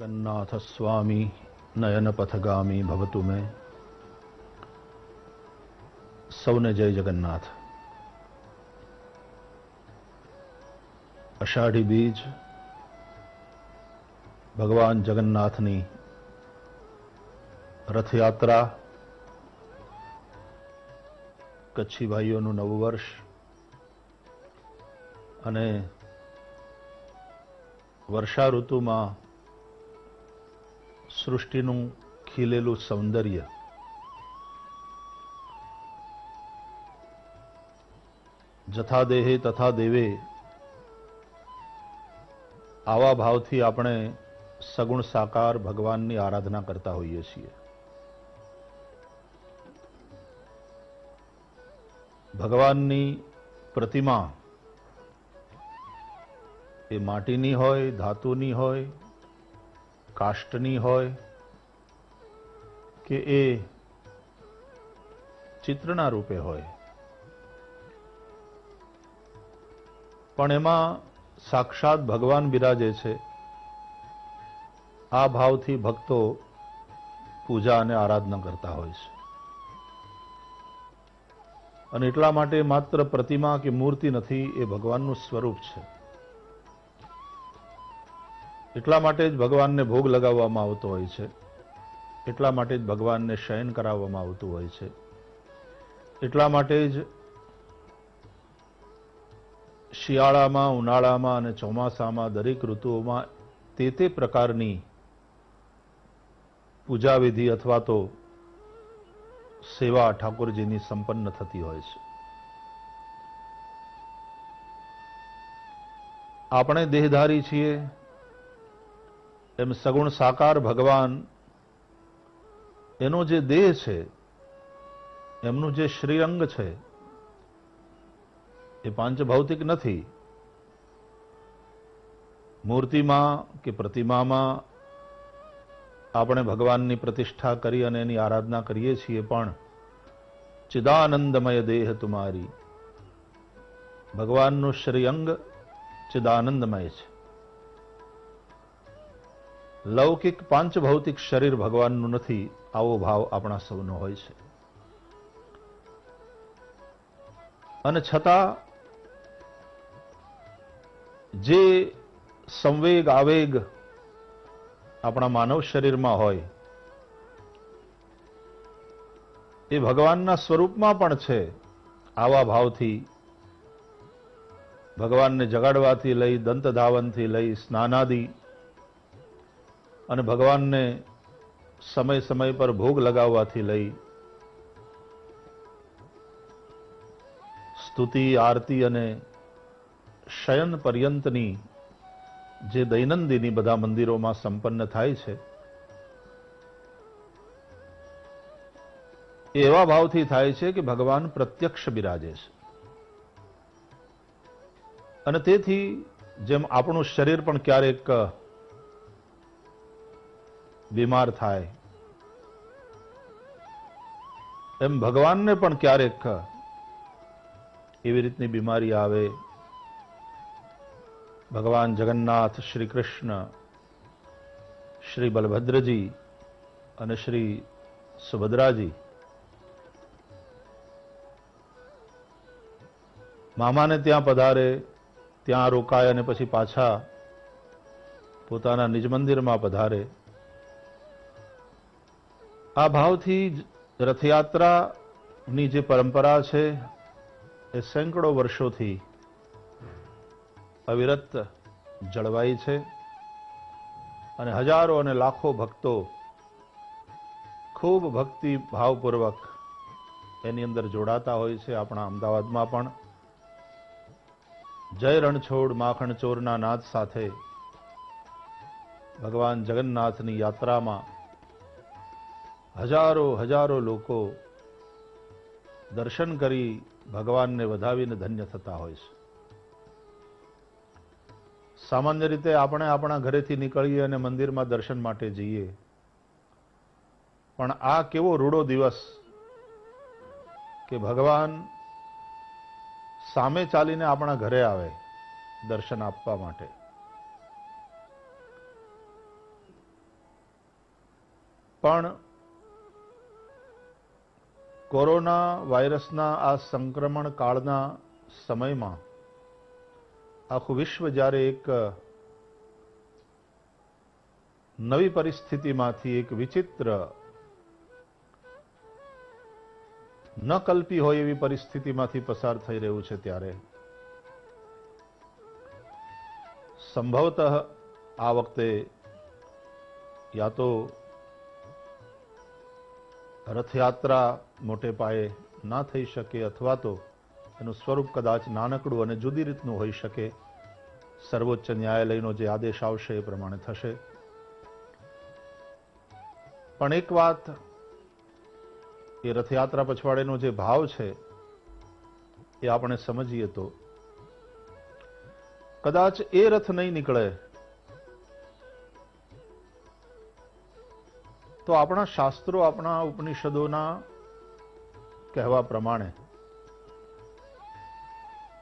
जगन्नाथ स्वामी नयन पथगामी भवतु में सौने जय जगन्नाथ। अषाढ़ी बीज भगवान जगन्नाथनी रथयात्रा, कच्छी भाईओनुं नवुं वर्ष अने वर्षा ऋतुमां सृष्टिનું ખીલેલું સૌંદર્ય જથા દેહે તથા દેવે આવા ભાવથી આપણે સગુણ સાકાર ભગવાનની આરાધના કરતા હોઈએ છીએ। ભગવાનની પ્રતિમા એ માટીની હોય, ધાતુની હોય, કાષ્ટની હોય કે એ ચિત્રના રૂપે હોય, પણ એમાં સાક્ષાત ભગવાન બિરાજે છે। આ ભાવથી ભક્તો પૂજા અને આરાધના કરતા હોય છે અને એટલા માટે માત્ર પ્રતિમા કે મૂર્તિ નથી, એ ભગવાનનું સ્વરૂપ છે। એટલા માટે જ ભગવાનને ભોગ લગાવવામાં આવતો હોય છે, એટલા માટે જ ભગવાનને શયન કરાવવામાં આવતું હોય છે, એટલા માટે જ શિયાળામાં, ઉનાળામાં અને ચોમાસામાં દરેક ઋતુઓમાં તે પ્રકારની પૂજાવિધિ અથવા તો સેવા ઠાકોરજીની સંપન્ન થતી હોય છે। આપણે દેહધારી છીએ એમ સગુણ સાકાર ભગવાન એનો જે દેહ છે, એમનું જે શ્રીઅંગ છે એ પાંચભૌતિક નથી। મૂર્તિમાં કે પ્રતિમામાં આપણે ભગવાનની પ્રતિષ્ઠા કરી અને એની આરાધના કરીએ છીએ, પણ ચિદાનંદમય દેહ તુમારી, ભગવાનનું શ્રીઅંગ ચિદાનંદમય છે। લૌકિક પાંચભૌતિક શરીર ભગવાનનું નથી, આવો ભાવ આપણા સૌનો હોય છે। અને છતાં જે સંવેગ આવેગ આપણા માનવ શરીરમાં હોય એ ભગવાનના સ્વરૂપમાં પણ છે। આવા ભાવથી ભગવાનને જગાડવાથી લઈ, દંત ધાવનથી લઈ, સ્નાનાદિ અને ભગવાનને સમય સમય પર ભોગ લગાવવાથી લઈ, સ્તુતિ, આરતી અને શયન પર્યંતની જે દૈનંદિની બધા મંદિરોમાં સંપન્ન થાય છે, એવા ભાવથી થાય છે કે ભગવાન પ્રત્યક્ષ બિરાજે છે। અને તેથી જેમ આપણું શરીર પણ ક્યારેક બીમાર થાય, એમ ભગવાનને પણ ક્યારેક એવી રીતની બીમારી આવે। ભગવાન જગન્નાથ, શ્રી કૃષ્ણ, શ્રી બલભદ્રજી અને શ્રી સુભદ્રાજી મામાને ત્યાં પધારે, ત્યાં રોકાય અને પછી પાછા પોતાના નિજ મંદિરમાં પધારે। આ ભાવથી રથયાત્રાની જે પરંપરા છે એ સેંકડો વર્ષોથી અવિરત જળવાઈ છે અને હજારો અને લાખો ભક્તો ખૂબ ભક્તિ ભાવપૂર્વક એની અંદર જોડાતા હોય છે। આપણા અમદાવાદમાં પણ જય રણછોડ માખણ ચોરના નાદ સાથે ભગવાન જગન્નાથની યાત્રામાં હજારો હજારો લોકો દર્શન કરી ભગવાનને વધાવીને ધન્ય થતા હોય છે। સામાન્ય રીતે આપણે આપણા ઘરેથી નીકળીએ અને મંદિરમાં દર્શન માટે જઈએ, પણ આ કેવો રૂડો દિવસ કે ભગવાન સામે ચાલીને આપણા ઘરે આવે દર્શન આપવા માટે। પણ કોરોના વાયરસના આ સંક્રમણ કાળના સમયમાં આખું વિશ્વ જ્યારે એક નવી પરિસ્થિતિમાંથી, એક વિચિત્ર, ન કલ્પી હોય એવી પરિસ્થિતિમાંથી પસાર થઈ રહ્યું છે, ત્યારે સંભવતઃ આ વખતે યા તો રથયાત્રા મોટે પાયે ના થઈ શકે, અથવા તો એનું સ્વરૂપ કદાચ નાનકડું અને જુદી રીતનું હોઈ શકે. સર્વોચ્ચ ન્યાયાલયનો જે આદેશ આવશે એ પ્રમાણે થશે. પણ એક વાત, એ રથયાત્રા પછવાડેનો જે ભાવ છે એ આપણે સમજીએ તો કદાચ એ રથ નહીં નીકળે તો આપણા શાસ્ત્રો, આપણા ઉપનિષદોના કહેવા પ્રમાણે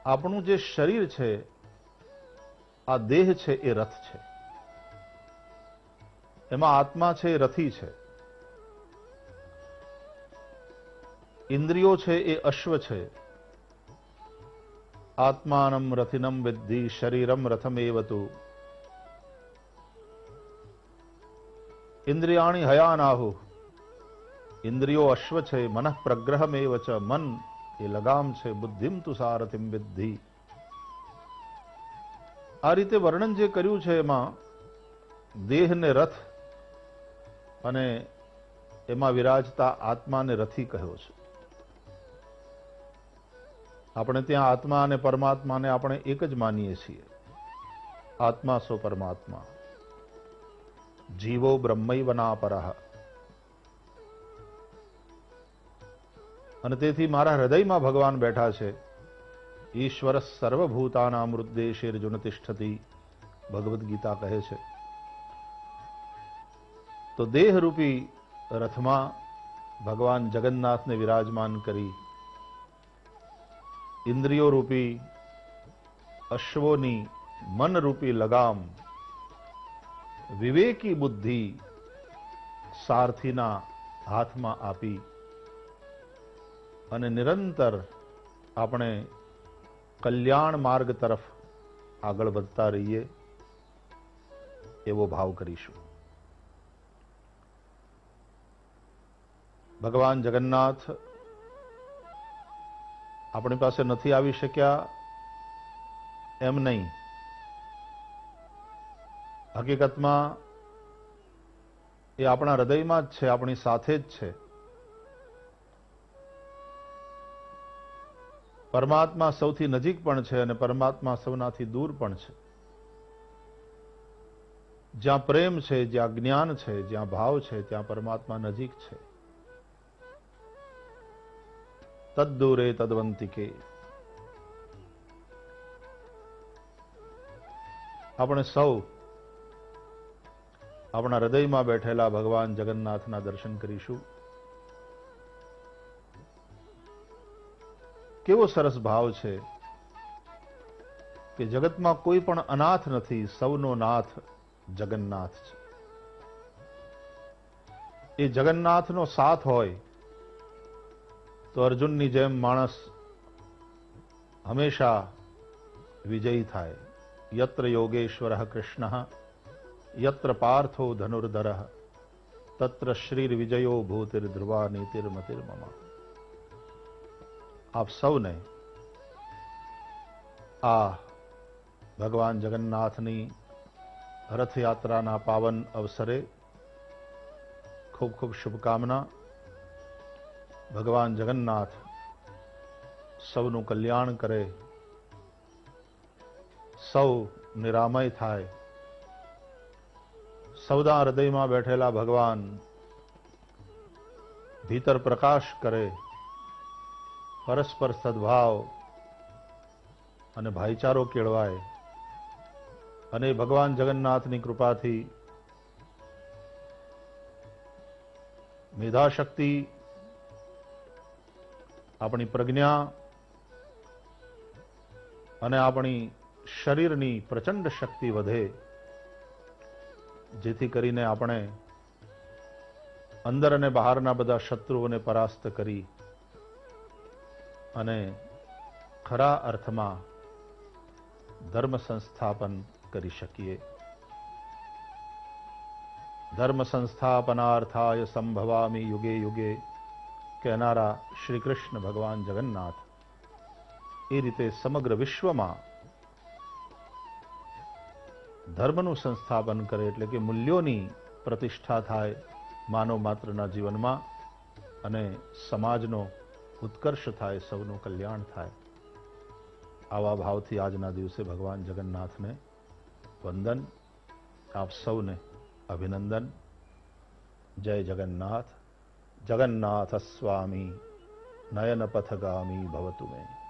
આપણું જે શરીર છે, આ દેહ છે, એ રથ છે. એમાં આત્મા છે, એ રથી છે. ઇન્દ્રિયો છે એ અશ્વ છે. આત્માનમ રથિનમ વિદ્ધિ શરીરમ રથમેવતુ ઇન્દ્રિયાણી હયાનાહુ. ઇન્દ્રિયો અશ્વ છે, મનઃ પ્રગ્રહમેવ ચ. મન એ લગામ છે. બુદ્ધિમ તુ સારથિમ વિદ્ધિ. આ રીતે વર્ણન જે કર્યું છે એમાં દેહને રથ અને એમાં વિરાજતા આત્માને રથી કહ્યો છે. આપણે ત્યાં આત્મા અને પરમાત્માને આપણે એક જ માનીએ છીએ. આત્મા સો પરમાત્મા, જીવો બ્રહ્મૈવના પરઃ. અને તેથી મારા હૃદયમાં ભગવાન બેઠા છે. ઈશ્વર સર્વભૂતાનામ હૃદ્દેશે અર્જુન તિષ્ઠતિ, ભગવદ્ ગીતા કહે છે. તો દેહરૂપી રથમાં ભગવાન જગન્નાથને વિરાજમાન કરી ઇન્દ્રિયો રૂપી અશ્વોની મનરૂપી લગામ વિવેકી બુદ્ધિ સારથીના હાથમાં આપી અને નિરંતર આપણે કલ્યાણ માર્ગ તરફ આગળ વધતા રહીએ એવો ભાવ કરીશું. ભગવાન જગન્નાથ આપણી પાસે નથી આવી શક્યા એમ નહીં. હકીકતમાં એ આપણા હૃદયમાં જ છે, આપણી સાથે જ છે. પરમાત્મા સૌથી નજીક પણ છે અને પરમાત્મા સૌનાથી દૂર પણ છે. જ્યાં પ્રેમ છે, જ્યાં જ્ઞાન છે, જ્યાં ભાવ છે, ત્યાં પરમાત્મા નજીક છે. તદ્દૂરે તદ્વંતિકે. આપણે સૌ આપણા હૃદયમાં બેઠેલા ભગવાન જગન્નાથના દર્શન કરીશું. કેવો સરસ ભાવ છે કે જગતમાં કોઈ પણ અનાથ નથી, સૌનો નાથ જગન્નાથ છે. એ જગન્નાથનો સાથ હોય તો અર્જુનની જેમ માણસ હંમેશા વિજયી થાય. યત્ર યોગેશ્વર કૃષ્ણ યત્ર પાર્થો ધનુર્ધર તત્ર શ્રીર વિજયો ભૂતિર્ધ્રુવા નીતિર્મતિર્મમ. આપ સૌને આ ભગવાન જગન્નાથની રથયાત્રાના પાવન અવસરે ખૂબ ખૂબ શુભકામના. ભગવાન જગન્નાથ સૌનું કલ્યાણ કરે, સૌ નિરામય થાય. સૌના હૃદયમાં બેઠેલા ભગવાન ભીતર પ્રકાશ કરે. પરસ્પર સદભાવ અને ભાઈચારો કેળવાય અને ભગવાન જગન્નાથની કૃપાથી મેધાશક્તિ, આપણી પ્રજ્ઞા અને આપણી શરીરની પ્રચંડ શક્તિ વધે, જેથી કરીને આપણે અંદર અને બહારના બધા શત્રુઓને પરાસ્ત કરી અને ખરા અર્થમાં ધર્મ સંસ્થાપન કરી શકીએ. ધર્મ સંસ્થાપનાર્થાય સંભવામી યુગે યુગે કહેનારા શ્રી કૃષ્ણ ભગવાન જગન્નાથ એ રીતે સમગ્ર વિશ્વમાં ધર્મનું સંસ્થાપન કરે, એટલે કે મૂલ્યોની પ્રતિષ્ઠા થાય માનવ માત્રના જીવનમાં અને સમાજનો ઉત્કર્ષ થાય, સૌનું કલ્યાણ થાય. આવા ભાવથી આજના દિવસે ભગવાન જગન્નાથને વંદન, આપ સૌને અભિનંદન. જય જગન્નાથ. જગન્નાથ સ્વામી નયન પથગામી ભવતુ મે.